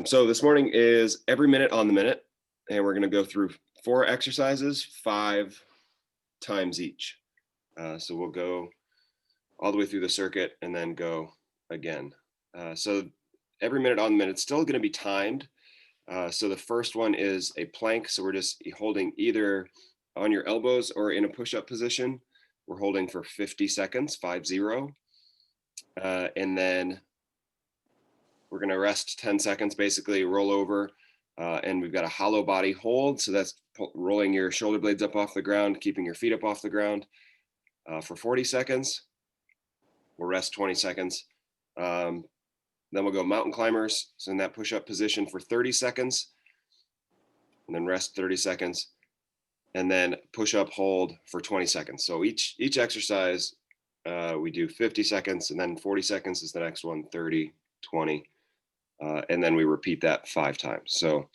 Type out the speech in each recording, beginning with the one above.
So this morning is every minute on the minute, and we're going to go through 4 exercises, 5 times each. So we'll go all the way through the circuit and then go again. So every minute on the minute, it's still going to be timed. So the first one is a plank. So we're just holding either on your elbows or in a push-up position. We're holding for 50 seconds, 50. And then we're going to rest 10 seconds, basically roll over, and we've got a hollow body hold. So that's rolling your shoulder blades up off the ground, keeping your feet up off the ground for 40 seconds. We'll rest 20 seconds. Then we'll go mountain climbers. So in that push-up position for 30 seconds, and then rest 30 seconds, and then push-up hold for 20 seconds. So each exercise, we do 50 seconds, and then 40 seconds is the next one, 30, 20. And then we repeat that 5 times. So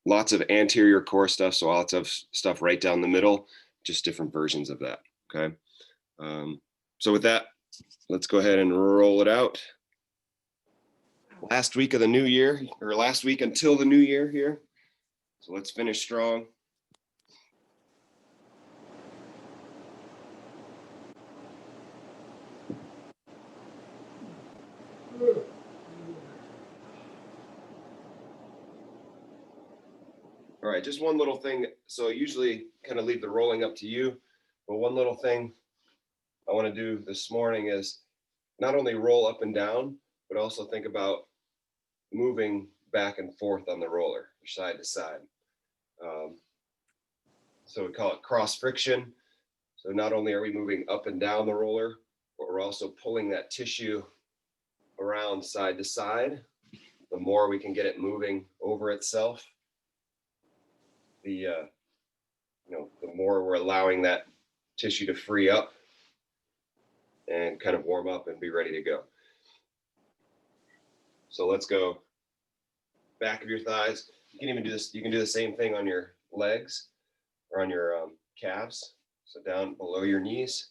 lots of anterior core stuff. So lots of stuff right down the middle, just different versions of that. Okay. So with that, let's go ahead and roll it out. Last week of the new year, or last week until the new year here. So let's finish strong. All right, just one little thing. So I usually kind of leave the rolling up to you, but one little thing I want to do this morning is not only roll up and down, but also think about moving back and forth on the roller, side to side. So we call it cross friction. So not only are we moving up and down the roller, but we're also pulling that tissue around side to side. The more we can get it moving over itself, the more we're allowing that tissue to free up and kind of warm up and be ready to go. So let's go back of your thighs. You can even do this. You can do the same thing on your legs or on your calves. So down below your knees.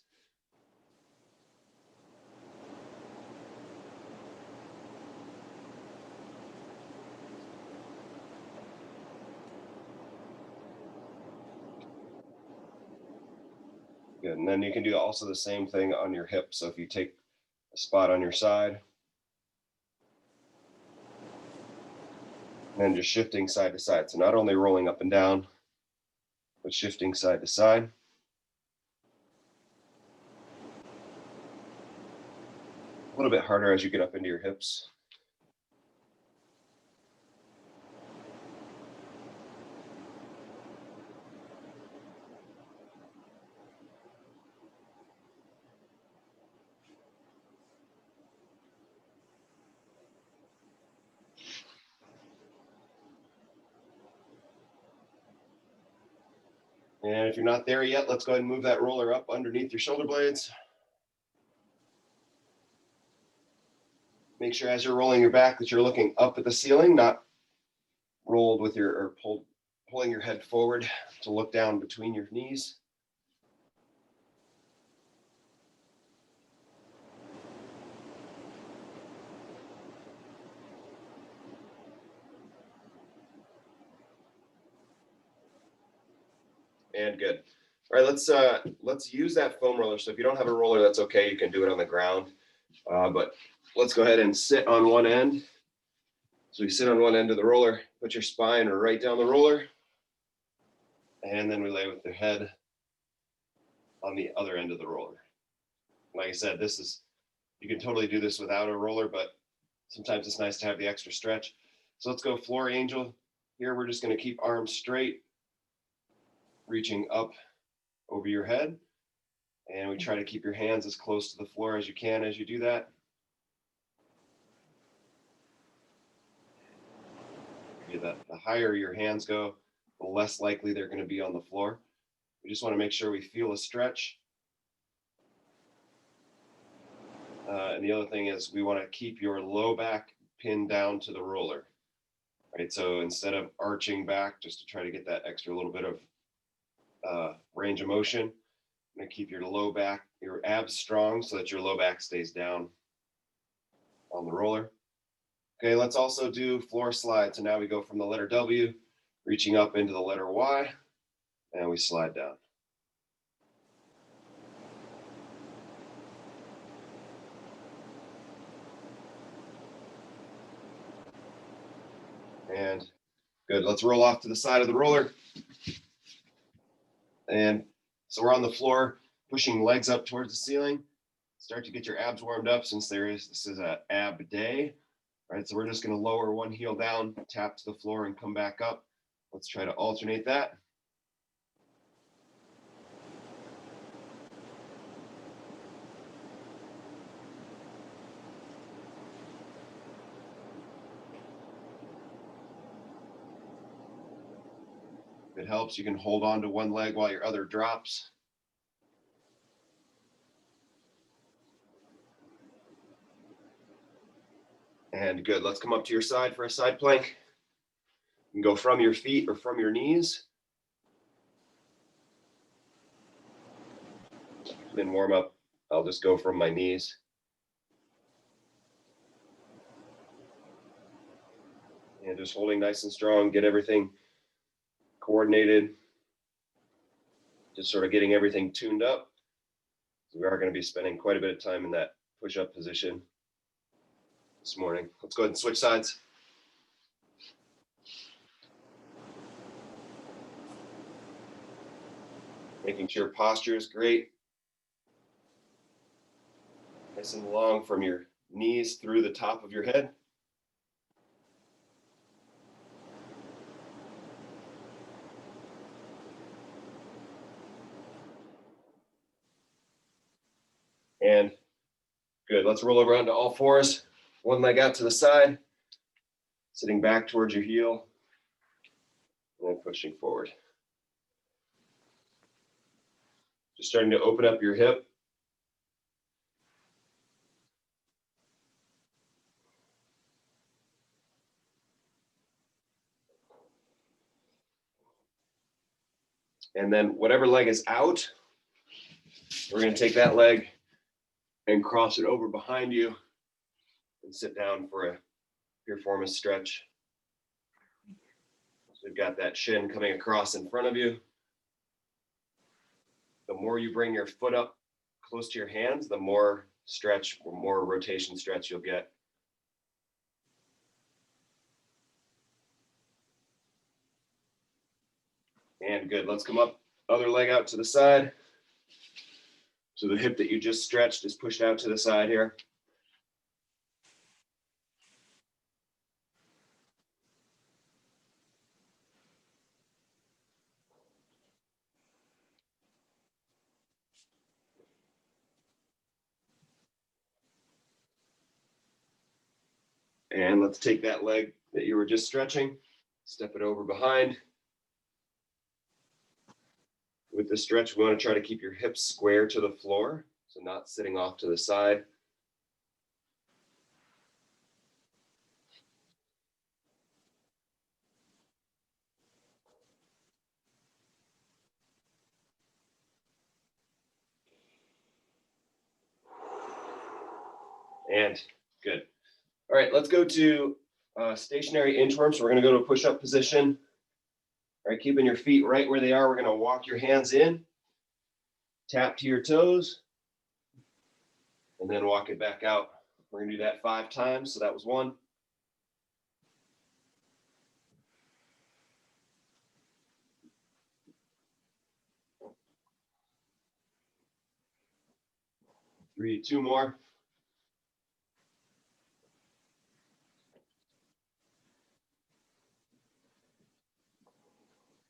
Good. And then you can do also the same thing on your hips. So if you take a spot on your side, and then just shifting side to side. So not only rolling up and down, but shifting side to side. A little bit harder as you get up into your hips. And if you're not there yet, let's go ahead and move that roller up underneath your shoulder blades. Make sure as you're rolling your back that you're looking up at the ceiling, not rolled with your, or pulling your head forward to look down between your knees. And good. All right, let's use that foam roller. So if you don't have a roller, that's okay. You can do it on the ground. But let's go ahead and sit on one end. So you sit on one end of the roller, put your spine right down the roller, and then we lay with the head on the other end of the roller. Like I said, you can totally do this without a roller, but sometimes it's nice to have the extra stretch. So let's go floor angel. Here we're just going to keep arms straight, reaching up over your head. And we try to keep your hands as close to the floor as you can as you do that. The higher your hands go, the less likely they're going to be on the floor. We just want to make sure we feel a stretch. And the other thing is we want to keep your low back pinned down to the roller. Right, so instead of arching back, just to try to get that extra little bit of range of motion, I'm going to keep your low back, your abs strong so that your low back stays down on the roller. Okay, let's also do floor slide. So now we go from the letter W, reaching up into the letter Y, and we slide down. And good, let's roll off to the side of the roller. And so we're on the floor, pushing legs up towards the ceiling. Start to get your abs warmed up since this is an ab day. All right, so we're just gonna lower one heel down, tap to the floor and come back up. Let's try to alternate that. If it helps, you can hold on to one leg while your other drops. And good, let's come up to your side for a side plank. You can go from your feet or from your knees. Then warm up, I'll just go from my knees. And just holding nice and strong, get everything coordinated. Just sort of getting everything tuned up. So we are going to be spending quite a bit of time in that push-up position this morning. Let's go ahead and switch sides. Making sure posture is great. Nice and long from your knees through the top of your head. And good, let's roll over onto all fours. One leg out to the side, sitting back towards your heel, and then pushing forward. Just starting to open up your hip. And then whatever leg is out, we're going to take that leg and cross it over behind you and sit down for a piriformis stretch. So we've got that shin coming across in front of you. The more you bring your foot up close to your hands, the more stretch or more rotation stretch you'll get. And good, let's come up, other leg out to the side. So the hip that you just stretched is pushed out to the side here. And let's take that leg that you were just stretching, step it over behind. With the stretch, we want to try to keep your hips square to the floor, so not sitting off to the side. And good. All right, let's go to stationary inchworm. So we're going to go to a push-up position. All right, keeping your feet right where they are. We're going to walk your hands in, tap to your toes, and then walk it back out. We're going to do that 5 times. So that was 1. 3, 2 more.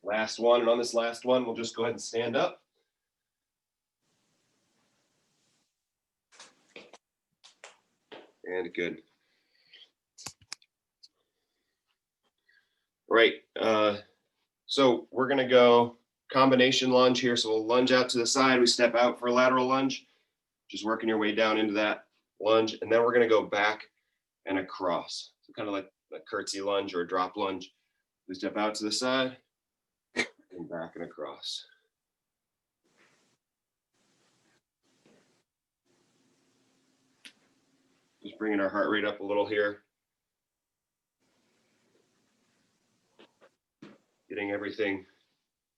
Last one, and on this last one, we'll just go ahead and stand up. And good. Right, so we're gonna go combination lunge here. So we'll lunge out to the side, we step out for a lateral lunge, just working your way down into that lunge. And then we're gonna go back and across. So kind of like a curtsy lunge or a drop lunge. We step out to the side and back and across. Just bringing our heart rate up a little here. getting everything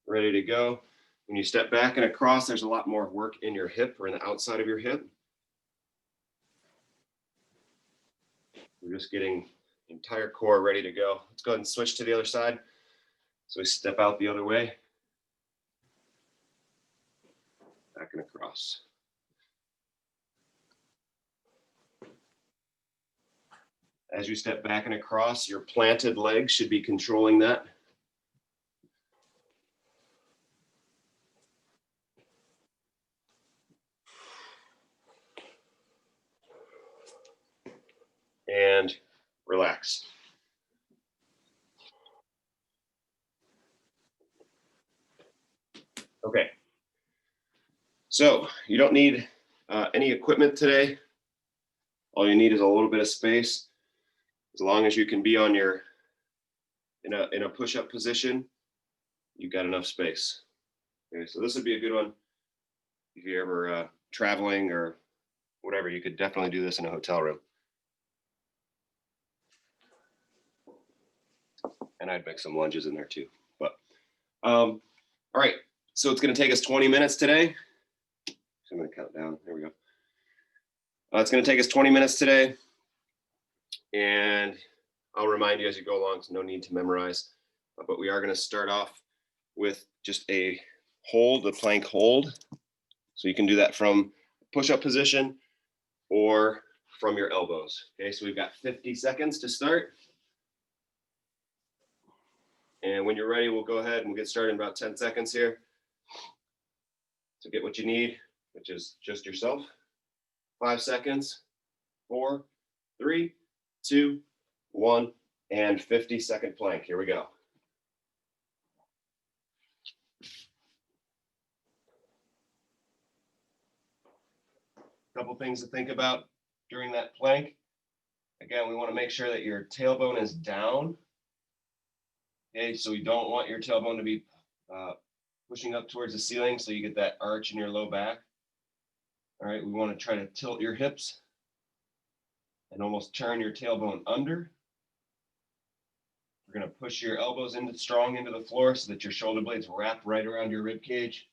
ready to go. When you step back and across, there's a lot more work in your hip or in the outside of your hip. We're just getting the entire core ready to go. Let's go ahead and switch to the other side. So we step out the other way. Back and across. As you step back and across, your planted leg should be controlling that. And relax. Okay. So you don't need any equipment today. All you need is a little bit of space. As long as you can be on your in a push-up position, you've got enough space. Okay, so this would be a good one if you're ever traveling or whatever. You could definitely do this in a hotel room. And I'd make some lunges in there too. But all right, so it's going to take us 20 minutes today. So I'm going to count down. There we go. It's going to take us 20 minutes today. And I'll remind you as you go along, so no need to memorize. But we are going to start off with just a hold, a plank hold. So you can do that from push-up position or from your elbows. Okay, so we've got 50 seconds to start. And when you're ready, we'll go ahead and we'll get started in about 10 seconds here. So get what you need, which is just yourself. 5 seconds, 4, 3, 2, 1, and 50-second plank. Here we go. A couple things to think about during that plank. Again, we want to make sure that your tailbone is down. Okay, so we don't want your tailbone to be pushing up towards the ceiling, so you get that arch in your low back. All right, we want to try to tilt your hips and almost turn your tailbone under. We're going to push your elbows strong into the floor so that your shoulder blades wrap right around your rib cage.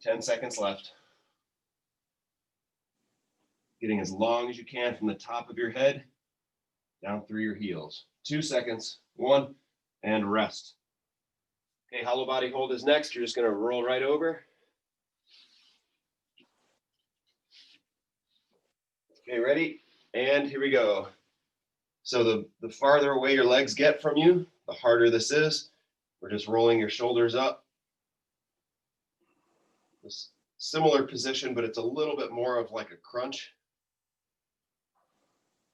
10 seconds left. Getting as long as you can from the top of your head down through your heels. 2 seconds, 1, and rest. Okay, hollow body hold is next. You're just going to roll right over. Okay, ready? And here we go. So the farther away your legs get from you, the harder this is. We're just rolling your shoulders up. This similar position, but it's a little bit more of like a crunch.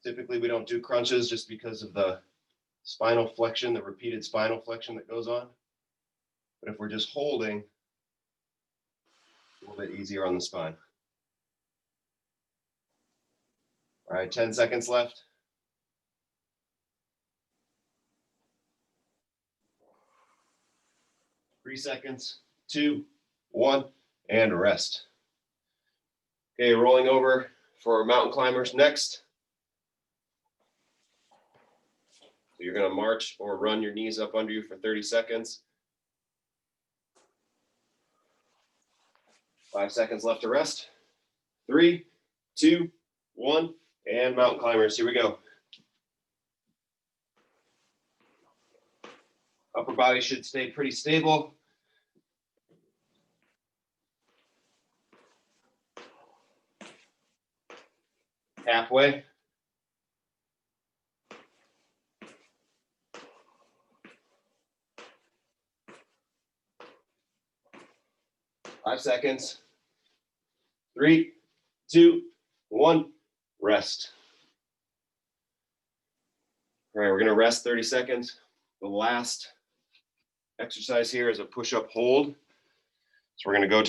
Typically, we don't do crunches just because of the spinal flexion, the repeated spinal flexion that goes on. But if we're just holding, a little bit easier on the spine. All right, 10 seconds left. Three seconds, 2, 1, and rest. Okay, rolling over for mountain climbers next. So you're going to march or run your knees up under you for 30 seconds. 5 seconds left to rest. 3, 2, 1, and mountain climbers. Here we go. Upper body should stay pretty stable. Halfway. Five seconds. 3, 2, 1, rest. All right, we're going to rest 30 seconds. The last exercise here is a push-up hold. So we're going to go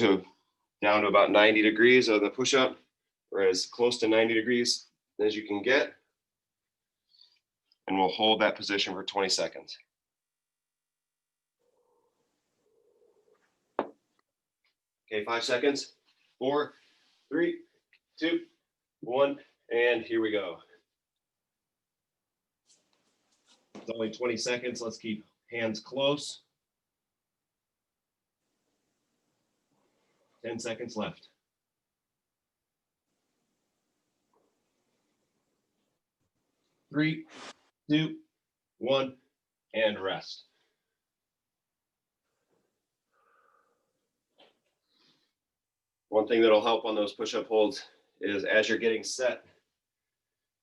down to about 90 degrees of the push-up, or as close to 90 degrees as you can get. And we'll hold that position for 20 seconds. Okay, 5 seconds. 4, 3, 2, 1, and here we go. It's only 20 seconds. Let's keep hands close. 10 seconds left. 3, 2, 1, and rest. One thing that'll help on those push-up holds is as you're getting set,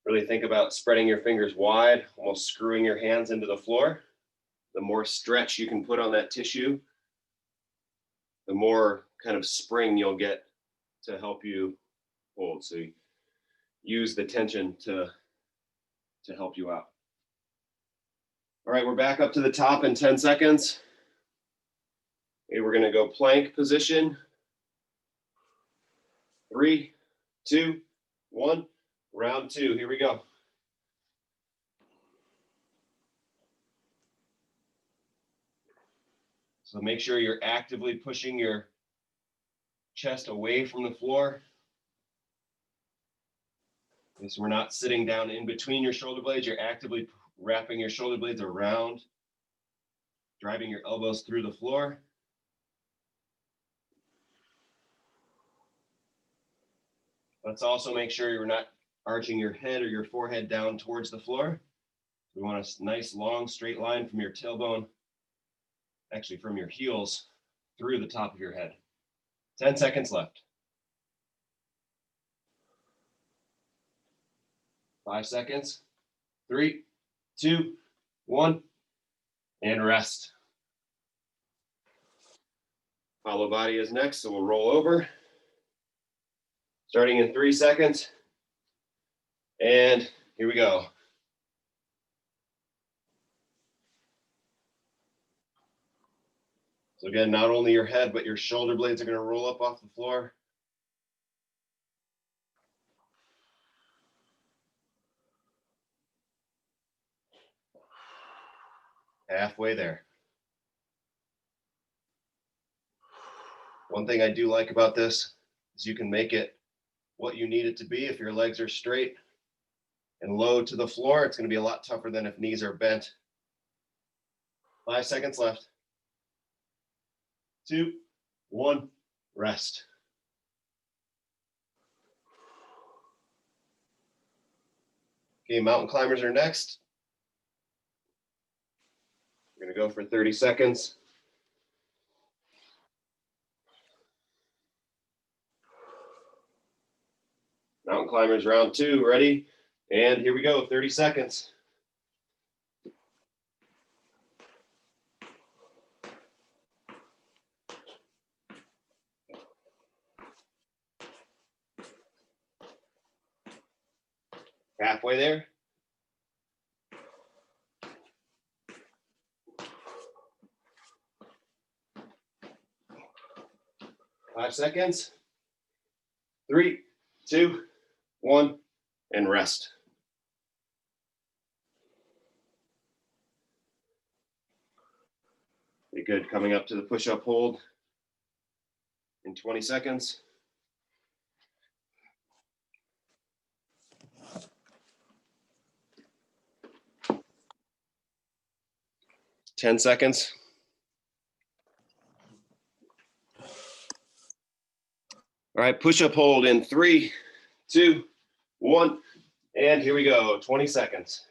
really think about spreading your fingers wide, almost screwing your hands into the floor. The more stretch you can put on that tissue, the more kind of spring you'll get to help you hold. So you use the tension to help you out. All right, we're back up to the top in 10 seconds. Okay, we're gonna go plank position. 3, 2, 1, round 2, here we go. So make sure you're actively pushing your chest away from the floor. Okay, so we're not sitting down in between your shoulder blades, you're actively wrapping your shoulder blades around, driving your elbows through the floor. Let's also make sure you're not arching your head or your forehead down towards the floor. We want a nice long straight line from your tailbone, actually from your heels through the top of your head. 10 seconds left. 5 seconds. 3, 2, 1, and rest. Hollow body is next, so we'll roll over. Starting in 3 seconds. And here we go. So again, not only your head, but your shoulder blades are going to roll up off the floor. Halfway there. One thing I do like about this is you can make it what you need it to be. If your legs are straight and low to the floor, it's going to be a lot tougher than if knees are bent. 5 seconds left. 2, 1, rest. Okay, mountain climbers are next. We're going to go for 30 seconds. Mountain climbers round 2, ready? And here we go, 30 seconds. Halfway there. Five seconds. 3, 2, 1, and rest. Be good. Coming up to the push-up hold in 20 seconds. Ten seconds. All right, push-up hold in 3, 2, 1, and here we go, 20 seconds.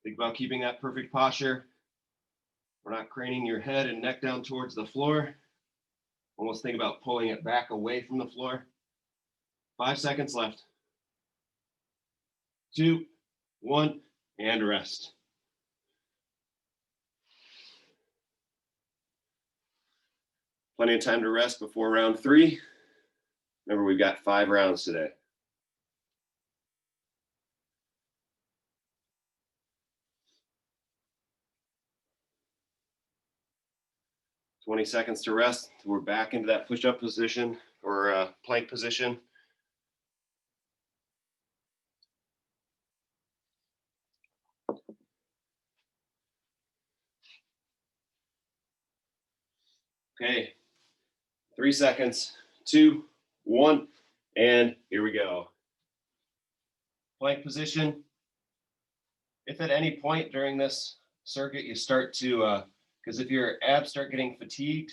Think about keeping that perfect posture. We're not craning your head and neck down towards the floor. Almost think about pulling it back away from the floor. 5 seconds left. 2, 1, and rest. Plenty of time to rest before round 3. Remember, we've got 5 rounds today. "20 seconds to rest. We're back into that push-up position or plank position. Okay, 3 seconds, 2, 1, and here we go. Plank position, If at any point during this circuit you start to, because if your abs start getting fatigued,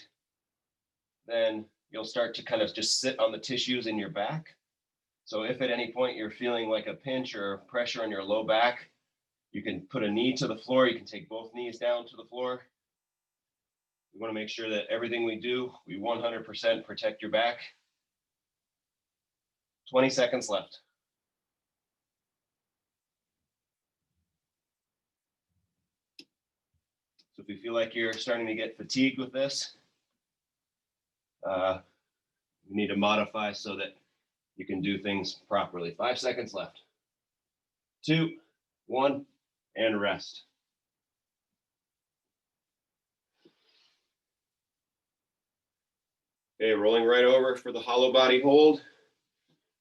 then you'll start to kind of just sit on the tissues in your back. So if at any point you're feeling like a pinch or pressure on your low back, you can put a knee to the floor. You can take both knees down to the floor. We want to make sure that everything we do, we 100% protect your back. 20 seconds left. So if you feel like you're starting to get fatigued with this, you need to modify so that you can do things properly. 5 seconds left. 2, 1, and rest. Okay, rolling right over for the hollow body hold.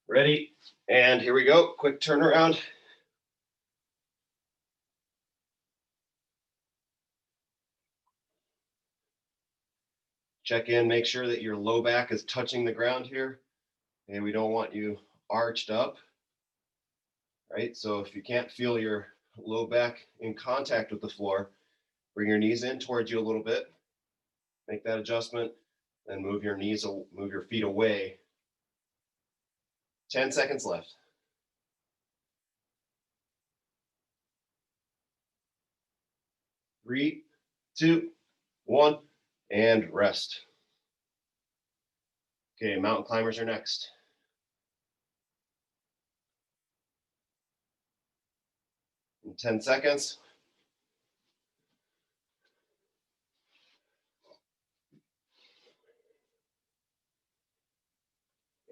Ready, and here we go. Quick turnaround. Check in, make sure that your low back is touching the ground here. And we don't want you arched up, right? So if you can't feel your low back in contact with the floor, bring your knees in towards you a little bit. Make that adjustment, and move your feet away. 10 seconds left. 3, 2, 1, and rest. Okay, mountain climbers are next. In 10 seconds.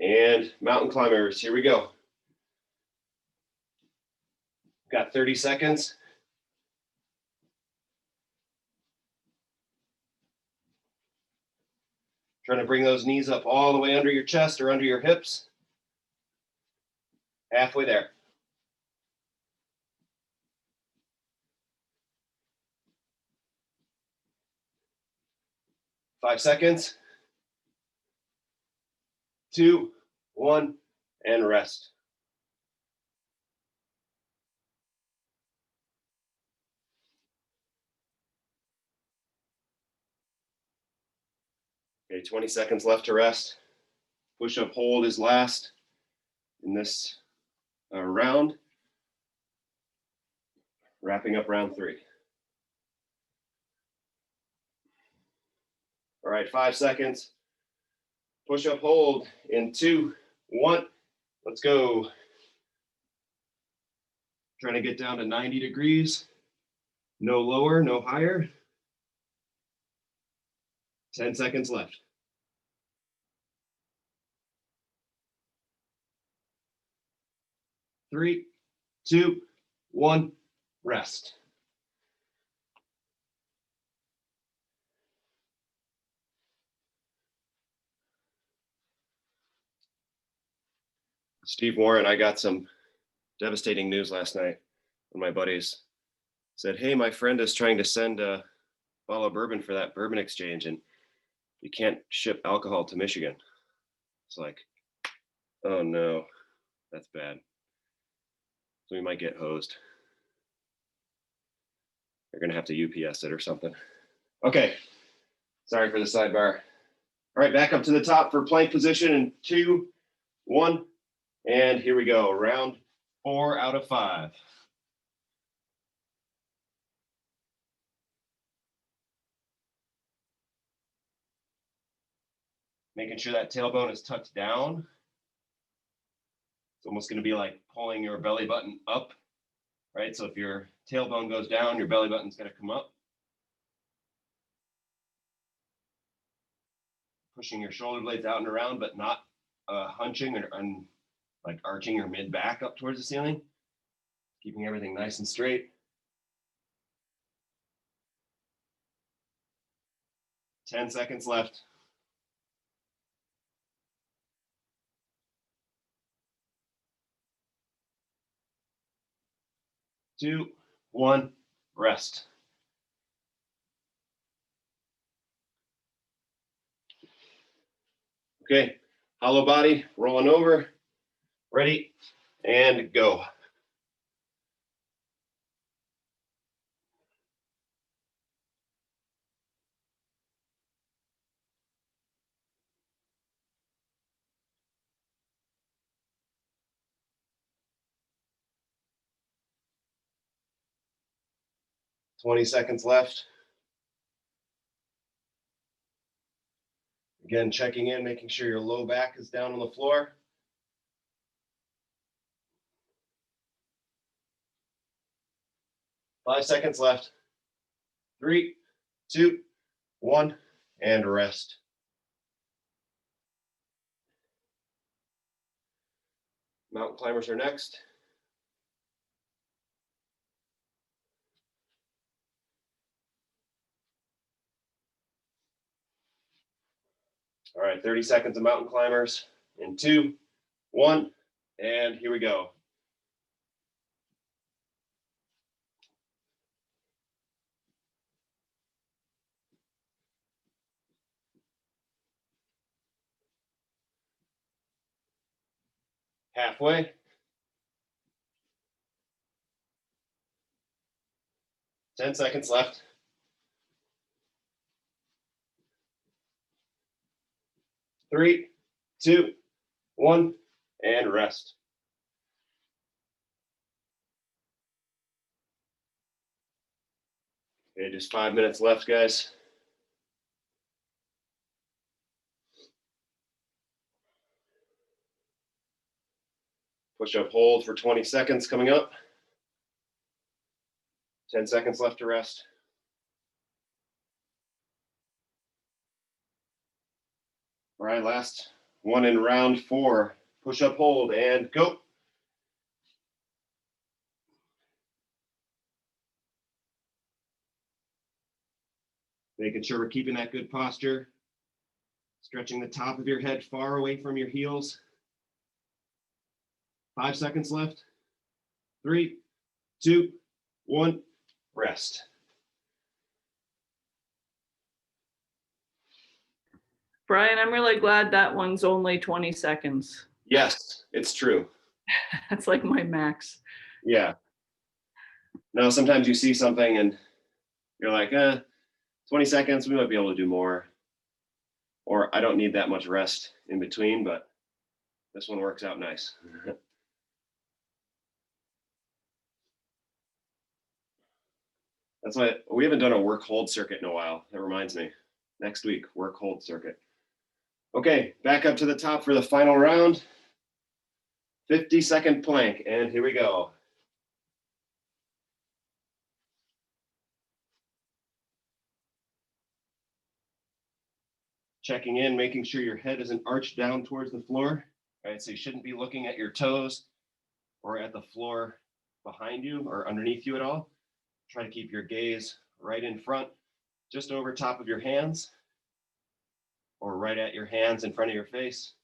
And mountain climbers, here we go. Got 30 seconds. Trying to bring those knees up all the way under your chest or under your hips. Halfway there. 5 seconds. 2, 1, and rest. Okay, 20 seconds left to rest. Push-up hold is last in this round. Wrapping up round 3. All right, 5 seconds. Push-up hold in 2, 1. Let's go. Trying to get down to 90 degrees. No lower, no higher. 10 seconds left. 3, 2, 1, rest. Steve Warren, I got some devastating news last night. One of my buddies said, hey, my friend is trying to send a bottle of bourbon for that bourbon exchange, and you can't ship alcohol to Michigan. It's like, oh no, that's bad. So we might get hosed. They're gonna have to UPS it or something. Okay, sorry for the sidebar. All right, back up to the top for plank position in 2, 1, and here we go. Round 4 out of 5. Making sure that tailbone is tucked down. It's almost going to be like pulling your belly button up, right? So if your tailbone goes down, your belly button's going to come up. Pushing your shoulder blades out and around, but not hunching or like arching your mid back up towards the ceiling. Keeping everything nice and straight. 10 seconds left. 2, 1, rest. Okay, hollow body, rolling over. Ready, and go. 20 seconds left. Again, checking in, making sure your low back is down on the floor. Five seconds left. 3, 2, 1, and rest. Mountain climbers are next. All right, 30 seconds of mountain climbers in 2, 1, and here we go. Halfway. 10 seconds left. 3, 2, 1, and rest. Okay, just 5 minutes left, guys. Push up hold for 20 seconds coming up. 10 seconds left to rest. All right, last one in round 4. Push up hold and go. Making sure we're keeping that good posture. Stretching the top of your head far away from your heels. 5 seconds left. 3, 2, 1, rest. Brian, I'm really glad that one's only 20 seconds. Yes, it's true. That's like my max. Yeah. No, sometimes you see something and you're like, 20 seconds, we might be able to do more. Or I don't need that much rest in between, but this one works out nice. That's why we haven't done a work hold circuit in a while. That reminds me. Next week, work hold circuit. Okay, back up to the top for the final round. 50-second plank, and here we go. Checking in, making sure your head isn't arched down towards the floor. All right, so you shouldn't be looking at your toes or at the floor behind you or underneath you at all. Try to keep your gaze right in front, just over top of your hands, or right at your hands in front of your face.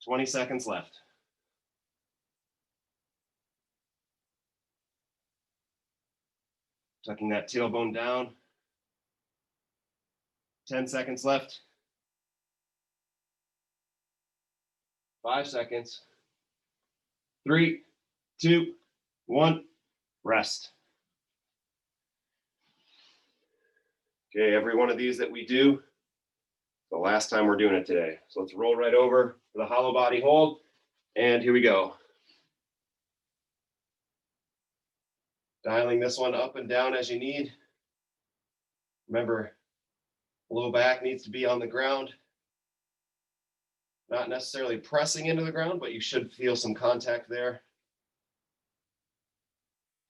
20 seconds left. Tucking that tailbone down. 10 seconds left. 5 seconds. 3, 2, 1, rest. Okay, every one of these that we do, the last time we're doing it today. So let's roll right over for the hollow body hold. And here we go. Dialing this one up and down as you need. Remember, low back needs to be on the ground. Not necessarily pressing into the ground, but you should feel some contact there.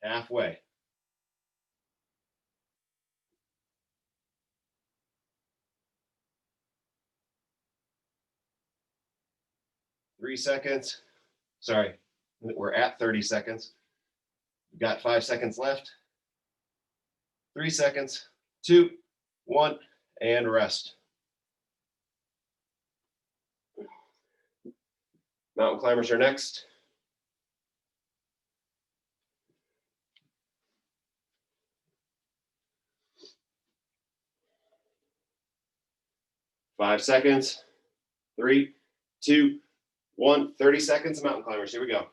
Halfway. Three seconds. Sorry, we're at 30 seconds. We've got 5 seconds left. 3 seconds, 2, 1, and rest. Mountain climbers are next. Five seconds, 3, 2, 1, 30 seconds of mountain climbers. Here we go.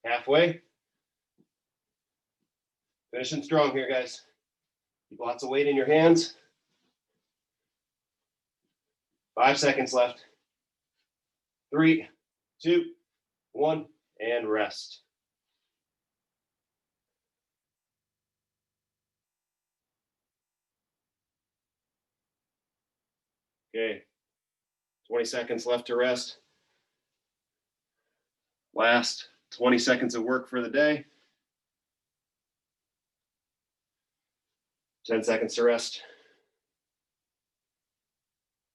Halfway. Finishing strong here, guys. Keep lots of weight in your hands. 5 seconds left. 3, 2, 1, and rest. Okay, 20 seconds left to rest. Last 20 seconds of work for the day. 10 seconds to rest.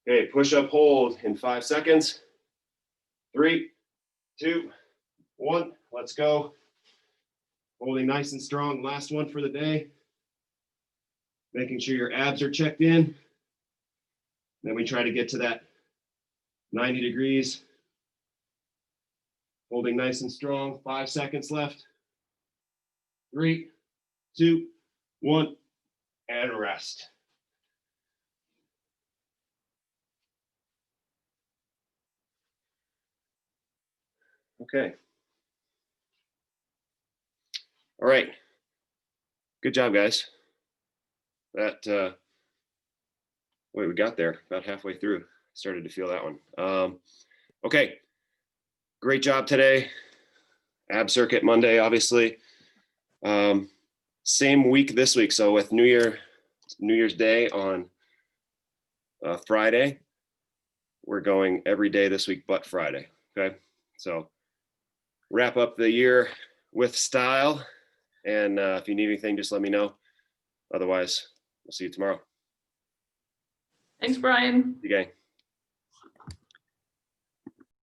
Okay, push up hold in 5 seconds. 3, 2, 1, let's go. Holding nice and strong, last one for the day. Making sure your abs are checked in. Then we try to get to that 90 degrees. Holding nice and strong, 5 seconds left. 3, 2, 1, and rest. Okay. All right. Good job, guys. That, wait, we got there about halfway through. Started to feel that one. Okay. Great job today. Ab circuit Monday, obviously. Same week this week. So with New Year's Day on Friday, we're going every day this week but Friday. Okay. So wrap up the year with style. And if you need anything, just let me know. Otherwise, we'll see you tomorrow. Thanks, Brian. See you, gang.